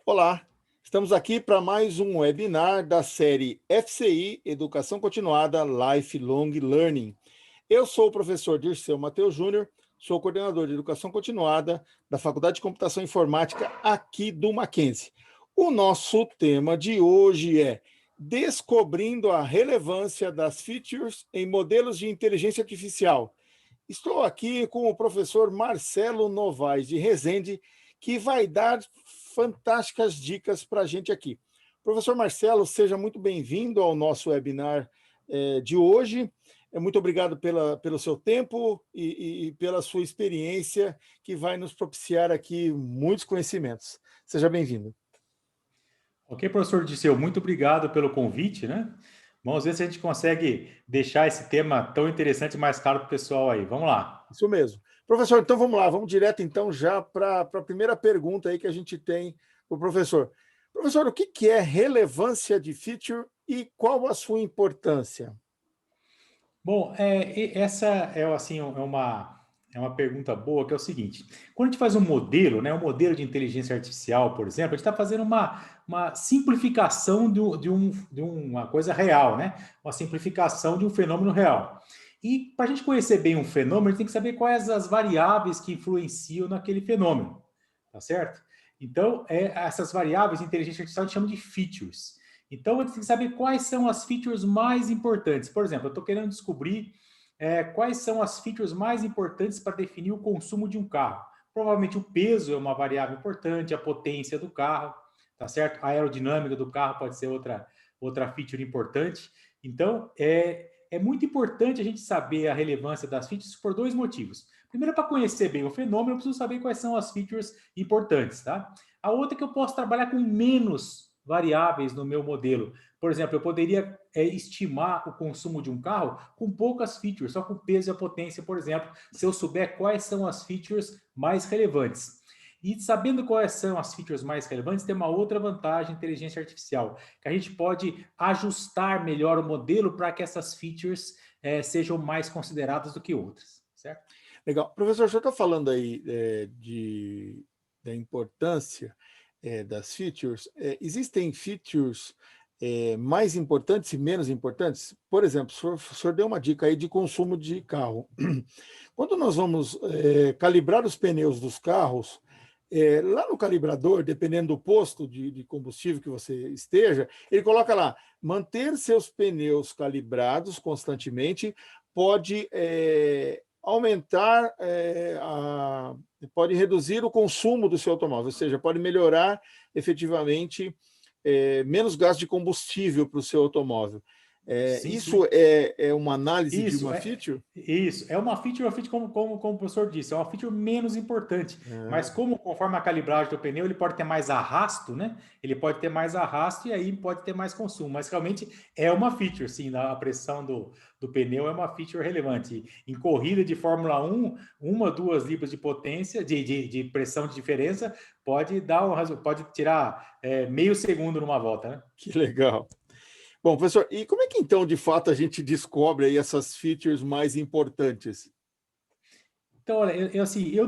Olá, estamos aqui para mais um webinar da série FCI Educação Continuada Lifelong Learning. Eu sou o professor Dirceu Mateus Júnior, sou coordenador de Educação Continuada da Faculdade de Computação e Informática aqui do Mackenzie. O nosso tema de hoje é Descobrindo a relevância das features em modelos de inteligência artificial. Estou aqui com o professor Marcelo Novaes de Rezende, que vai dar fantásticas dicas para a gente aqui. Professor Marcelo, seja muito bem-vindo ao nosso webinar de hoje. Muito obrigado pelo seu tempo e pela sua experiência, que vai nos propiciar aqui muitos conhecimentos. Seja bem-vindo. Ok, professor Disseu, muito obrigado pelo convite, né? Vamos ver se a gente consegue deixar esse tema tão interessante mais claro para o pessoal aí. Vamos lá. Isso mesmo. Professor, então vamos lá, vamos direto então já para a primeira pergunta aí que a gente tem para o professor. Professor, o que é relevância de feature e qual a sua importância? Bom, essa é uma pergunta boa, que é o seguinte: quando a gente faz um modelo, né, um modelo de inteligência artificial, por exemplo, a gente está fazendo uma simplificação de uma coisa real, né? Uma simplificação de um fenômeno real. E para a gente conhecer bem um fenômeno, a gente tem que saber quais as variáveis que influenciam naquele fenômeno, tá certo? Então, essas variáveis de inteligência artificial a gente chama de features. Então, você tem que saber quais são as features mais importantes. Por exemplo, eu estou querendo descobrir quais são as features mais importantes para definir o consumo de um carro. Provavelmente o peso é uma variável importante, a potência do carro, tá certo? A aerodinâmica do carro pode ser outra feature importante. Então, é muito importante a gente saber a relevância das features por dois motivos. Primeiro, para conhecer bem o fenômeno, eu preciso saber quais são as features importantes, tá? A outra é que eu posso trabalhar com menos variáveis no meu modelo. Por exemplo, eu poderia estimar o consumo de um carro com poucas features, só com o peso e a potência, por exemplo, se eu souber quais são as features mais relevantes. E sabendo quais são as features mais relevantes, tem uma outra vantagem inteligência artificial, que a gente pode ajustar melhor o modelo para que essas features sejam mais consideradas do que outras, certo? Legal. Professor, o senhor está falando aí da importância das features. Existem features mais importantes e menos importantes? Por exemplo, o senhor deu uma dica aí de consumo de carro. Quando nós vamos calibrar os pneus dos carros, lá no calibrador, dependendo do posto de combustível que você esteja, ele coloca lá, manter seus pneus calibrados constantemente pode aumentar, pode reduzir o consumo do seu automóvel, ou seja, pode melhorar efetivamente menos gasto de combustível para o seu automóvel. Sim, Isso sim. é uma análise de Isso, uma feature? isso. É uma feature como o professor disse, é uma feature menos importante. Mas Ah, conforme a calibragem do pneu, ele pode ter mais arrasto, né? Ele pode ter mais arrasto e aí pode ter mais consumo. Mas realmente é uma feature, sim, a pressão do pneu é uma feature relevante. Em corrida de Fórmula 1, 2 libras de potência, de pressão de diferença, pode tirar meio segundo numa volta, né? que legal. Bom, professor, e como é que então, de fato, a gente descobre aí essas features mais importantes? Então, olha, eu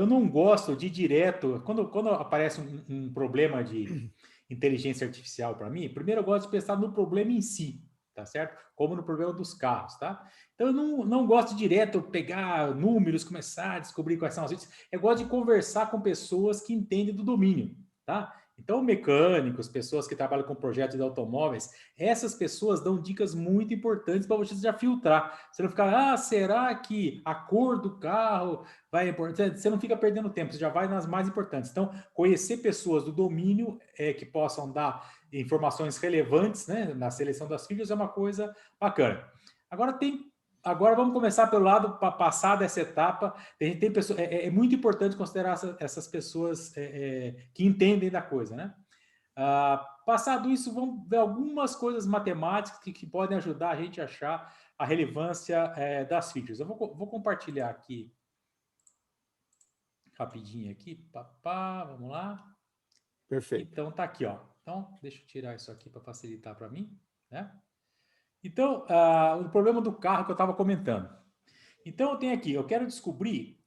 não gosto de direto, quando aparece um problema de inteligência artificial para mim, primeiro eu gosto de pensar no problema em si, tá certo? Como no problema dos carros, tá? Então, eu não gosto de direto pegar números, começar a descobrir quais são as features. Eu gosto de conversar com pessoas que entendem do domínio, tá? Então, mecânicos, pessoas que trabalham com projetos de automóveis, essas pessoas dão dicas muito importantes para você já filtrar. Você não ficar, será que a cor do carro vai importar? Você não fica perdendo tempo, você já vai nas mais importantes. Então, conhecer pessoas do domínio que possam dar informações relevantes, né, na seleção das features é uma coisa bacana. Agora vamos começar pelo lado para passar dessa etapa. Tem pessoas, é muito importante considerar essas pessoas que entendem da coisa, né? Passado isso, vamos ver algumas coisas matemáticas que podem ajudar a gente a achar a relevância das features. Eu vou compartilhar aqui rapidinho aqui. Vamos lá. Perfeito. Então tá aqui, ó. Então deixa eu tirar isso aqui para facilitar para mim, né? Então, o problema do carro que eu estava comentando. Então, eu tenho aqui, eu quero descobrir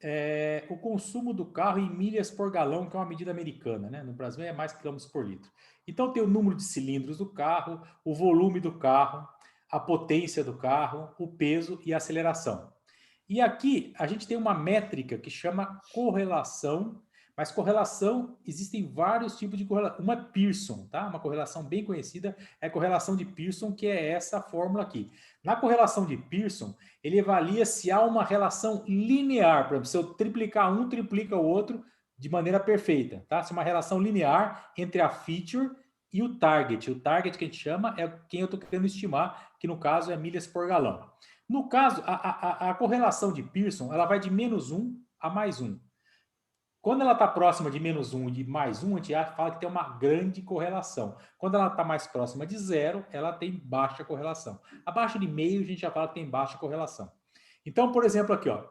o consumo do carro em milhas por galão, que é uma medida americana, né? No Brasil é mais quilômetros por litro. Então, tem o número de cilindros do carro, o volume do carro, a potência do carro, o peso e a aceleração. E aqui a gente tem uma métrica que chama correlação, mas correlação, existem vários tipos de correlação. Uma é Pearson, tá? Uma correlação bem conhecida é a correlação de Pearson, que é essa fórmula aqui. Na correlação de Pearson, ele avalia se há uma relação linear, por exemplo, se eu triplicar um, triplica o outro de maneira perfeita, tá? Se é uma relação linear entre a feature e o target. O target que a gente chama é quem eu estou querendo estimar, que no caso é milhas por galão. No caso, a correlação de Pearson, ela vai de -1 a +1. Quando ela está próxima de -1 e de +1, a gente já fala que tem uma grande correlação. Quando ela está mais próxima de 0, ela tem baixa correlação. Abaixo de meio, a gente já fala que tem baixa correlação. Então, por exemplo, aqui, ó,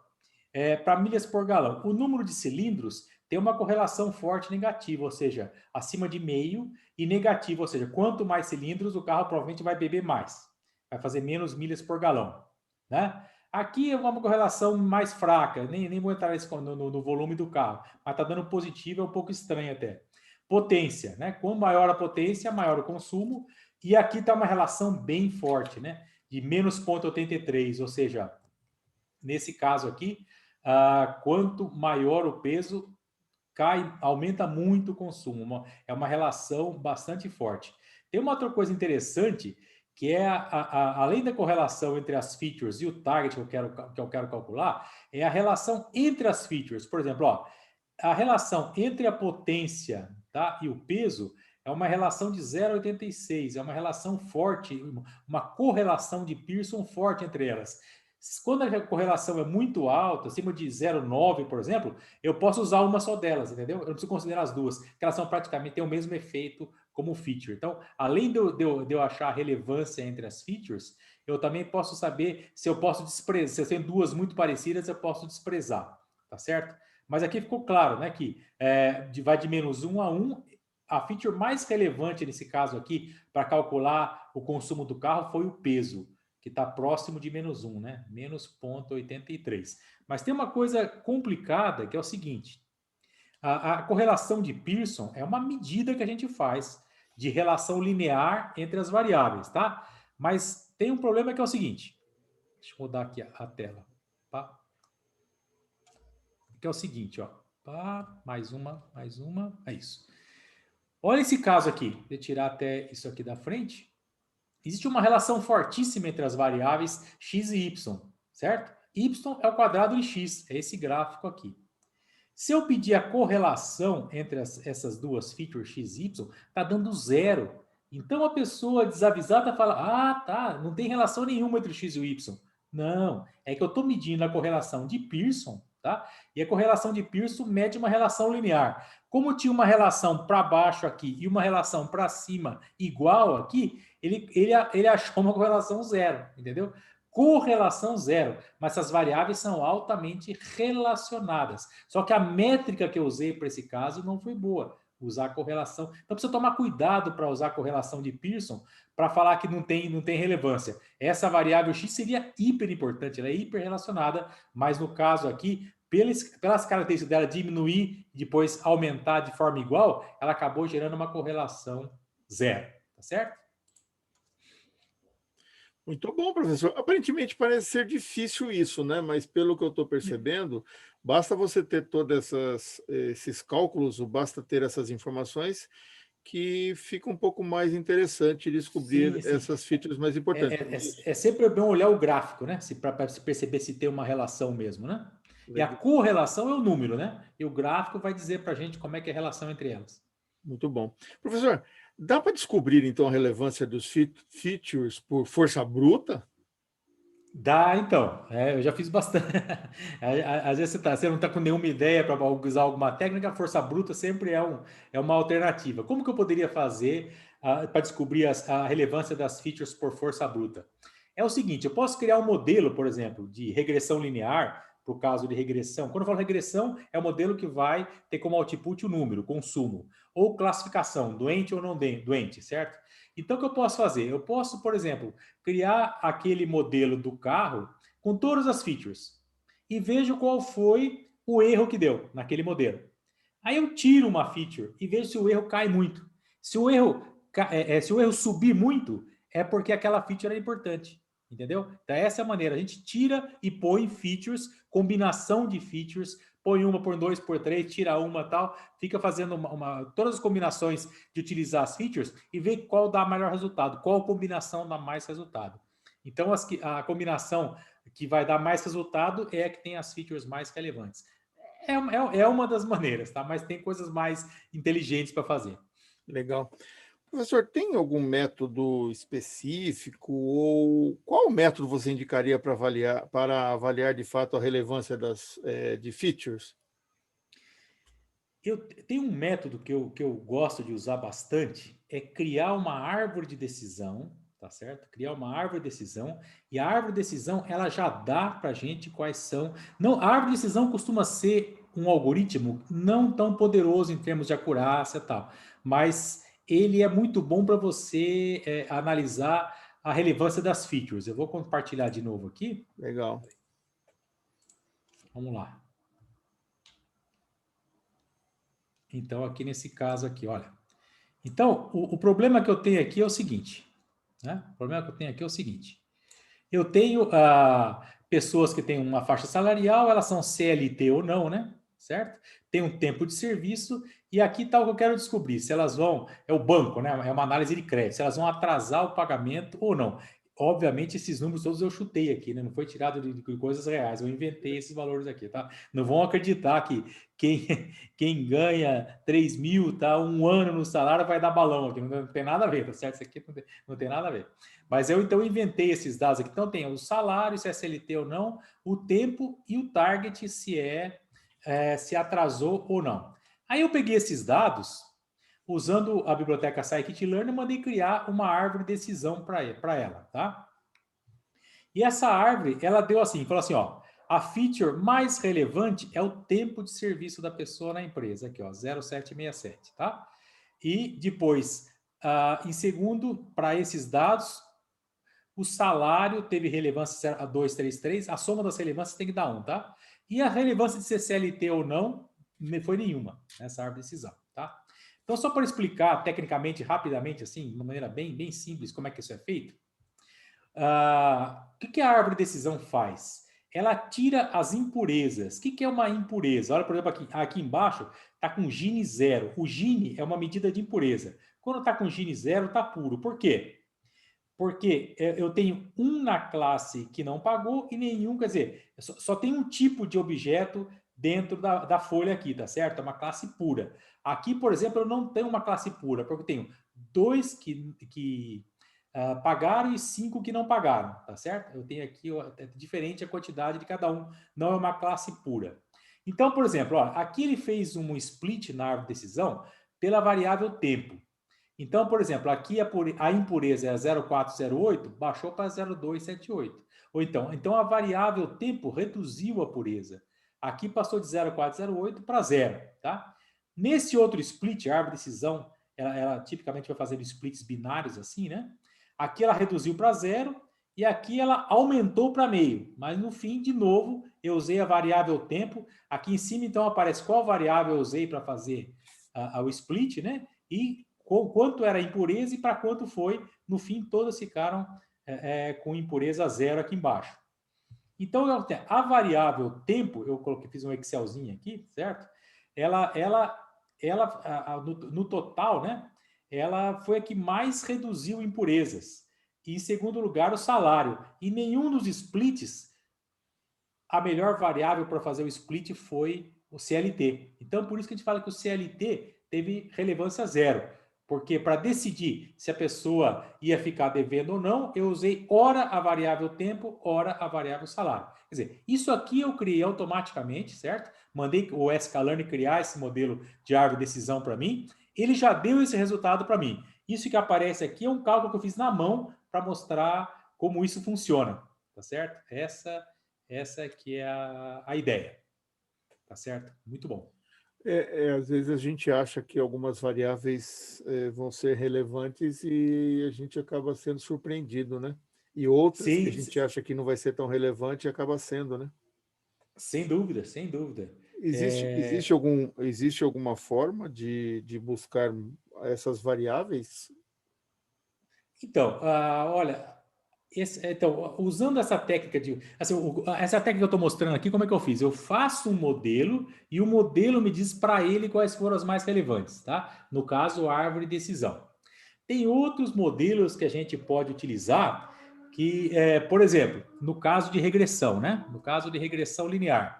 para milhas por galão, o número de cilindros tem uma correlação forte negativa, ou seja, acima de meio, e negativa, ou seja, quanto mais cilindros, o carro provavelmente vai beber mais. Vai fazer menos milhas por galão, né? Aqui é uma correlação mais fraca, nem vou entrar no volume do carro, mas está dando positivo, é um pouco estranho até. Potência, né? Quanto maior a potência, maior o consumo, e aqui está uma relação bem forte, né? De -0,83, ou seja, nesse caso aqui, quanto maior o peso, aumenta muito o consumo. É uma relação bastante forte. Tem uma outra coisa interessante, que é, além da correlação entre as features e o target que eu quero calcular, é a relação entre as features. Por exemplo, ó, a relação entre a potência, tá, e o peso é uma relação de 0,86, é uma relação forte, uma correlação de Pearson forte entre elas. Quando a correlação é muito alta, acima de 0,9, por exemplo, eu posso usar uma só delas, entendeu? Eu não preciso considerar as duas, porque elas são praticamente têm o mesmo efeito como feature. Então, além de eu achar a relevância entre as features, eu também posso saber se eu posso desprezar, se eu tenho duas muito parecidas, eu posso desprezar, tá certo? Mas aqui ficou claro, né, que vai de -1 a 1, a feature mais relevante nesse caso aqui, para calcular o consumo do carro, foi o peso, que está próximo de -1, né? -0,83. Mas tem uma coisa complicada, que é o seguinte, a correlação de Pearson é uma medida que a gente faz de relação linear entre as variáveis, tá? Mas tem um problema que é o seguinte, deixa eu mudar aqui a tela, tá? Que é o seguinte, ó, pá, mais uma, é isso. Olha esse caso aqui, vou tirar até isso aqui da frente. Existe uma relação fortíssima entre as variáveis x e y, certo? Y é o quadrado de x, é esse gráfico aqui. Se eu pedir a correlação entre essas duas features x e y, está dando 0. Então a pessoa desavisada fala, ah, tá, não tem relação nenhuma entre o x e o y. Não, é que eu estou medindo a correlação de Pearson, tá? E a correlação de Pearson mede uma relação linear. Como tinha uma relação para baixo aqui e uma relação para cima igual aqui, ele achou uma correlação 0, entendeu? Correlação 0, mas essas variáveis são altamente relacionadas. Só que a métrica que eu usei para esse caso não foi boa, usar correlação. Então precisa tomar cuidado para usar correlação de Pearson para falar que não tem relevância. Essa variável x seria hiper importante, ela é hiper relacionada, mas no caso aqui, pelas características dela diminuir e depois aumentar de forma igual, ela acabou gerando uma correlação 0, tá certo? Muito bom, professor. Aparentemente parece ser difícil isso, né? Mas pelo que eu estou percebendo, basta você ter todos esses cálculos, ou basta ter essas informações, que fica um pouco mais interessante descobrir Sim. essas features mais importantes. É sempre bom olhar o gráfico, né? Para se perceber se tem uma relação mesmo, né? E a Legal. correlação é o número, né? E o gráfico vai dizer para a gente como é que é a relação entre elas. Muito bom. Professor, dá para descobrir então a relevância dos features por força bruta? Dá, então. Eu já fiz bastante. Às vezes você não está com nenhuma ideia para usar alguma técnica, a força bruta sempre é uma alternativa. Como que eu poderia fazer para descobrir a relevância das features por força bruta? É o seguinte, eu posso criar um modelo, por exemplo, de regressão linear, para o caso de regressão. Quando eu falo regressão, é o modelo que vai ter como output o número, consumo, ou classificação, doente ou não doente, certo? Então, o que eu posso fazer? Eu posso, por exemplo, criar aquele modelo do carro com todas as features. e vejo qual foi o erro que deu naquele modelo. Aí eu tiro uma feature e vejo se o erro cai muito. Se o erro, se o erro subir muito, é porque aquela feature é importante. Entendeu? Então, essa é a maneira. A gente tira e põe features, combinação de features, põe uma por dois, por três, tira uma tal, fica fazendo todas as combinações de utilizar as features e vê qual dá melhor resultado, qual combinação dá mais resultado. Então, a combinação que vai dar mais resultado é a que tem as features mais relevantes. É uma das maneiras, tá? Mas tem coisas mais inteligentes para fazer. Legal. Professor, tem algum método específico ou qual método você indicaria para avaliar de fato a relevância de features? Eu tenho um método que eu gosto de usar bastante, é criar uma árvore de decisão, tá certo? Criar uma árvore de decisão, e a árvore de decisão, ela já dá para a gente quais são... Não, a árvore de decisão costuma ser um algoritmo não tão poderoso em termos de acurácia e tal, mas ele é muito bom para você analisar a relevância das features. Eu vou compartilhar de novo aqui. Legal. Vamos lá. Então, aqui nesse caso aqui, olha. Então, o problema que eu tenho aqui é o seguinte, né? O problema que eu tenho aqui é o seguinte. Eu tenho pessoas que têm uma faixa salarial, elas são CLT ou não, né? Certo? Tem um tempo de serviço, e aqui está o que eu quero descobrir, se elas vão, é o banco, né? É uma análise de crédito, se elas vão atrasar o pagamento ou não. Obviamente, esses números todos eu chutei aqui, né? Não foi tirado de coisas reais, eu inventei esses valores aqui, tá? Não vão acreditar que quem ganha 3 mil, tá? Um ano no salário vai dar balão aqui, não tem nada a ver, tá certo? Isso aqui não tem nada a ver. Mas eu então inventei esses dados aqui. Então tem o salário, se é CLT ou não, o tempo e o target, se atrasou ou não. Aí eu peguei esses dados, usando a biblioteca Scikit-Learn, e mandei criar uma árvore de decisão para ela, tá? E essa árvore, ela deu assim, falou assim, ó, a feature mais relevante é o tempo de serviço da pessoa na empresa, aqui, ó, 0767, tá? E depois, em segundo, para esses dados, o salário teve relevância a 233, a soma das relevâncias tem que dar 1, tá? E a relevância de ser CLT ou não foi nenhuma nessa árvore de decisão, tá? Então, só para explicar tecnicamente, rapidamente, assim, de uma maneira bem simples, como é que isso é feito, o que a árvore de decisão faz? Ela tira as impurezas. O que é uma impureza? Olha, por exemplo, aqui embaixo está com Gini 0. O Gini é uma medida de impureza. Quando está com Gini 0, está puro. Por quê? Porque eu tenho um na classe que não pagou e nenhum, quer dizer, só tem um tipo de objeto dentro da folha aqui, tá certo? É uma classe pura. Aqui, por exemplo, eu não tenho uma classe pura, porque eu tenho 2 que pagaram e 5 que não pagaram, tá certo? Eu tenho aqui é diferente a quantidade de cada um, não é uma classe pura. Então, por exemplo, ó, aqui ele fez um split na árvore de decisão pela variável tempo. Então, por exemplo, aqui a impureza é 0,408, baixou para 0,278. Ou então a variável tempo reduziu a pureza. Aqui passou de 0,408 para 0, tá? Nesse outro split, a árvore de decisão, ela tipicamente vai fazendo splits binários assim, né? Aqui ela reduziu para 0 e aqui ela aumentou para meio. Mas no fim, de novo, eu usei a variável tempo. Aqui em cima, então, aparece qual variável eu usei para fazer o split, né? E quanto era a impureza e para quanto foi. No fim, todas ficaram com impureza 0 aqui embaixo. Então, a variável tempo, eu fiz um Excelzinho aqui, certo? No total, né? Ela foi a que mais reduziu impurezas. E, em segundo lugar, o salário. E nenhum dos splits, a melhor variável para fazer o split foi o CLT. Então, por isso que a gente fala que o CLT teve relevância 0. Porque para decidir se a pessoa ia ficar devendo ou não, eu usei ora a variável tempo, ora a variável salário. Quer dizer, isso aqui eu criei automaticamente, certo? Mandei o sklearn criar esse modelo de árvore de decisão para mim. Ele já deu esse resultado para mim. Isso que aparece aqui é um cálculo que eu fiz na mão para mostrar como isso funciona. Tá certo? Essa que é a ideia. Tá certo? Muito bom. Às vezes a gente acha que algumas variáveis vão ser relevantes e a gente acaba sendo surpreendido, né? E outras que a Sim, gente acha que não vai ser tão relevante acaba sendo, né? Sem dúvida, sem dúvida. Existe alguma forma de buscar essas variáveis? Então, olha, então, usando essa técnica de. Assim, essa técnica que eu estou mostrando aqui, como é que eu fiz? Eu faço um modelo e o modelo me diz para ele quais foram as mais relevantes, tá? No caso, a árvore de decisão. Tem outros modelos que a gente pode utilizar, que, por exemplo, no caso de regressão, né? No caso de regressão linear.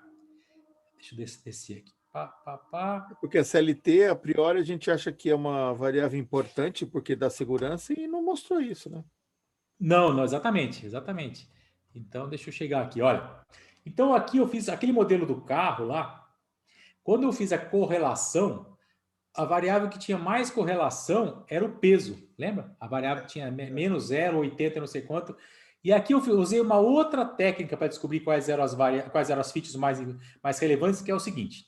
Deixa eu descer aqui. Pá, pá, pá. Porque a CLT, a priori, a gente acha que é uma variável importante porque dá segurança e não mostrou isso, né? Não, não, exatamente, exatamente. Então, deixa eu chegar aqui, olha. Então, aqui eu fiz aquele modelo do carro lá. Quando eu fiz a correlação, a variável que tinha mais correlação era o peso, lembra? A variável que tinha menos 0,80, não sei quanto. E aqui eu usei uma outra técnica para descobrir quais eram as features mais relevantes, que é o seguinte.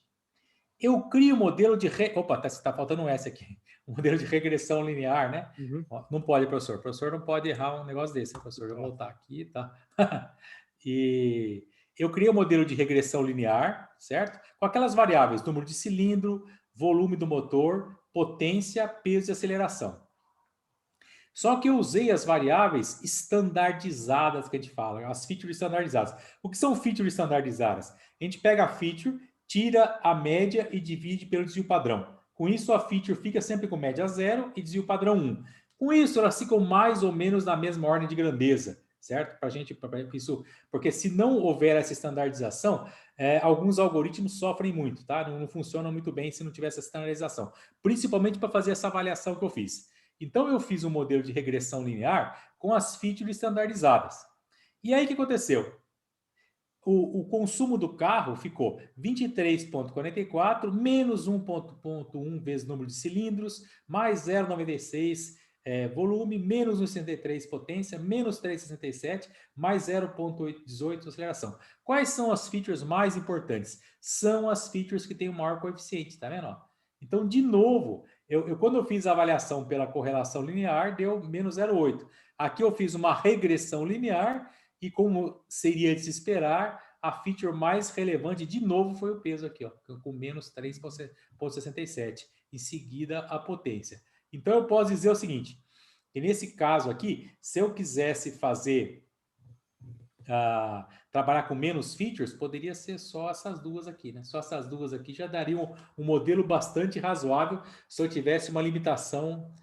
Eu crio um modelo de... Opa, tá faltando um S aqui. Um modelo de regressão linear, né? Uhum. Ó, não pode, professor. O professor não pode errar um negócio desse, professor. Eu vou voltar aqui, tá? E eu criei um modelo de regressão linear, certo? Com aquelas variáveis, número de cilindro, volume do motor, potência, peso e aceleração. Só que eu usei as variáveis estandardizadas que a gente fala, as features estandardizadas. O que são features estandardizadas? A gente pega a feature, tira a média e divide pelo desvio padrão. Com isso, a feature fica sempre com média 0 e desvio padrão 1. Com isso, elas ficam mais ou menos na mesma ordem de grandeza, certo? Para gente, isso, porque se não houver essa estandardização, alguns algoritmos sofrem muito, tá? Não funcionam muito bem se não tiver essa estandardização. Principalmente para fazer essa avaliação que eu fiz. Então, eu fiz um modelo de regressão linear com as features estandardizadas. E aí, o que aconteceu? O consumo do carro ficou 23,44 menos 1,1 vezes número de cilindros, mais 0,96 volume, menos 1,63 potência, menos 3,67, mais 0,18 aceleração. Quais são as features mais importantes? São as features que têm o maior coeficiente, tá vendo? Então, de novo, quando eu fiz a avaliação pela correlação linear, deu menos 0,8. Aqui eu fiz uma regressão linear e, como seria de se esperar, a feature mais relevante, de novo, foi o peso aqui, ó, com menos 3,67. Em seguida, a potência. Então, eu posso dizer o seguinte, que nesse caso aqui, se eu quisesse fazer... trabalhar com menos features, poderia ser só essas duas aqui, né? Só essas duas aqui já dariam um modelo bastante razoável se eu tivesse uma limitação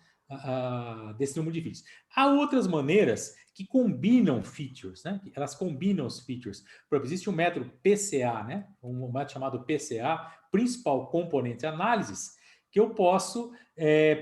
desse número de features. Há outras maneiras que combinam features, né? Elas combinam os features. Por exemplo, existe um método PCA, né? Um método chamado PCA, Principal Component Analysis, que eu posso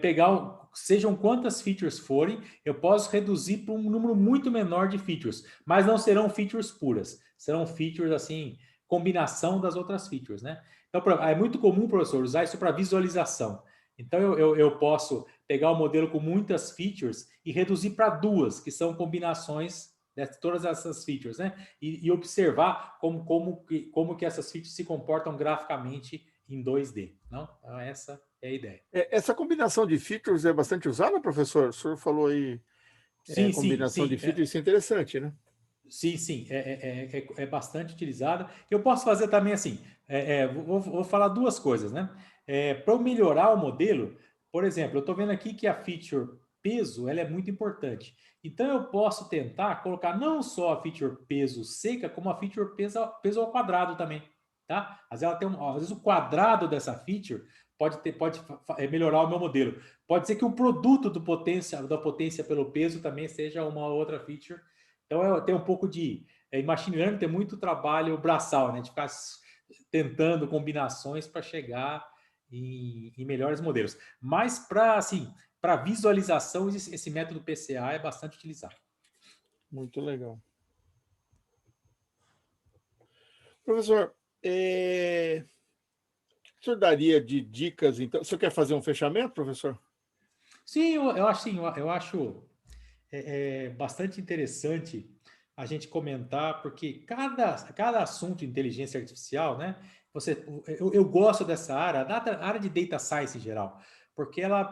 pegar, sejam quantas features forem, eu posso reduzir para um número muito menor de features, mas não serão features puras, serão features assim, combinação das outras features, né? Então, é muito comum, professor, usar isso para visualização. Então, eu posso pegar o modelo com muitas features e reduzir para duas, que são combinações de todas essas features, né? E observar como que essas features se comportam graficamente em 2D, não? Então, essa é a ideia. Essa combinação de features é bastante usada, professor? O senhor falou aí Sim, sim, combinação de sim. features, isso é interessante, né? Sim, sim, é bastante utilizada. Eu posso fazer também assim, vou falar duas coisas, né? Para eu melhorar o modelo, por exemplo, eu estou vendo aqui que a feature peso ela é muito importante. Então eu posso tentar colocar não só a feature peso seca, como a feature peso ao quadrado também, tá? Às vezes, às vezes o quadrado dessa feature pode melhorar o meu modelo. Pode ser que o produto da potência pelo peso também seja uma outra feature. Então, tem um pouco de... Em machine learning tem muito trabalho braçal, né? De ficar tentando combinações para chegar em melhores modelos. Mas, assim, para visualização, esse método PCA é bastante utilizado. Muito legal. Professor, o senhor daria de dicas, então? O senhor quer fazer um fechamento, professor? Sim, eu acho, sim, eu acho bastante interessante a gente comentar, porque cada assunto de inteligência artificial, né? Eu gosto dessa área, da área de data science em geral, porque ela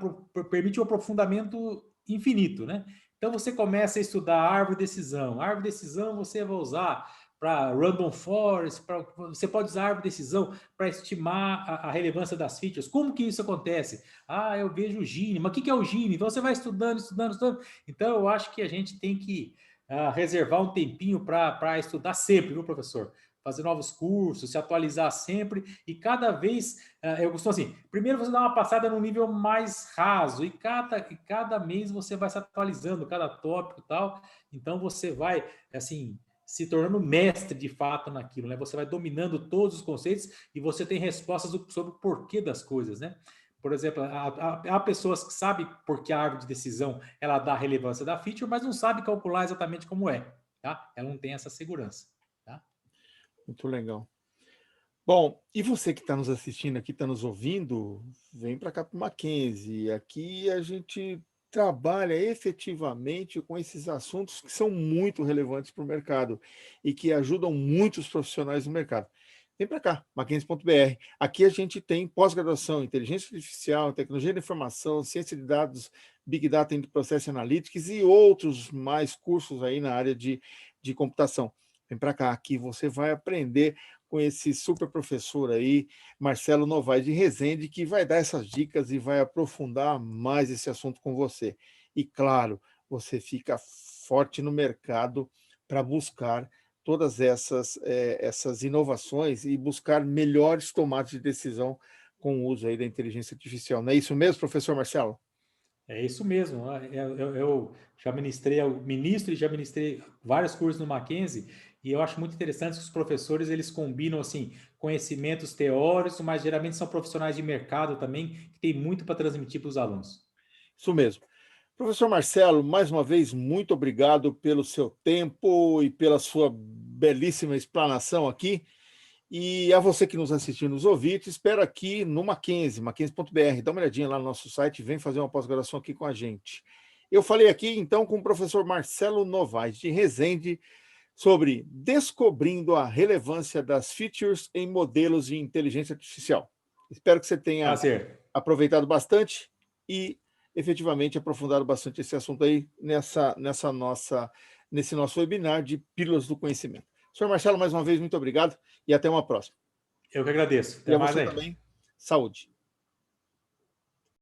permite um aprofundamento infinito, né? Então você começa a estudar a árvore de decisão. A árvore de decisão você vai usar para random forest, você pode usar a árvore de decisão para estimar a relevância das features. Como que isso acontece? Ah, eu vejo o Gini, mas o que é o Gini? Então você vai estudando, estudando, estudando. Então eu acho que a gente tem que reservar um tempinho para estudar sempre, viu, professor? Fazer novos cursos, se atualizar sempre, e cada vez, eu costumo assim, primeiro você dá uma passada no nível mais raso, e cada mês você vai se atualizando, cada tópico e tal, então você vai, assim, se tornando mestre de fato naquilo, né? Você vai dominando todos os conceitos e você tem respostas sobre o porquê das coisas, né? Por exemplo, há pessoas que sabem porque a árvore de decisão ela dá relevância da feature, mas não sabe calcular exatamente como é, tá? Ela não tem essa segurança, tá? Muito legal. Bom, e você que está nos assistindo aqui, está nos ouvindo, vem para cá para o Mackenzie. Aqui a gente trabalha efetivamente com esses assuntos que são muito relevantes para o mercado e que ajudam muitos profissionais no mercado. Vem para cá, mackenzie.br. Aqui a gente tem pós-graduação em inteligência artificial, tecnologia da informação, ciência de dados, Big Data e Process Analytics e outros mais cursos aí na área de computação. Vem para cá, aqui você vai aprender com esse super professor aí, Marcelo Novaes de Resende, que vai dar essas dicas e vai aprofundar mais esse assunto com você. E, claro, você fica forte no mercado para buscar todas essas inovações e buscar melhores tomadas de decisão com o uso aí da inteligência artificial. Não é isso mesmo, professor Marcelo? É isso mesmo. Eu já ministrei, ministro e já ministrei vários cursos no Mackenzie, e eu acho muito interessante que os professores eles combinam assim conhecimentos teóricos, mas geralmente são profissionais de mercado também, que tem muito para transmitir para os alunos. Isso mesmo. Professor Marcelo, mais uma vez, muito obrigado pelo seu tempo e pela sua belíssima explanação aqui. E a você que nos assistiu, nos ouviu, te espero aqui no Mackenzie, mackenzie.br. Dá uma olhadinha lá no nosso site, vem fazer uma pós-graduação aqui com a gente. Eu falei aqui, então, com o professor Marcelo Novaes, de Resende, sobre descobrindo a relevância das features em modelos de inteligência artificial. Espero que você tenha Prazer. aproveitado bastante e efetivamente aprofundado bastante esse assunto aí nesse nosso webinar de Pílulas do Conhecimento. Senhor Marcelo, mais uma vez, muito obrigado e até uma próxima. Eu que agradeço. E Até a mais você aí. também, saúde.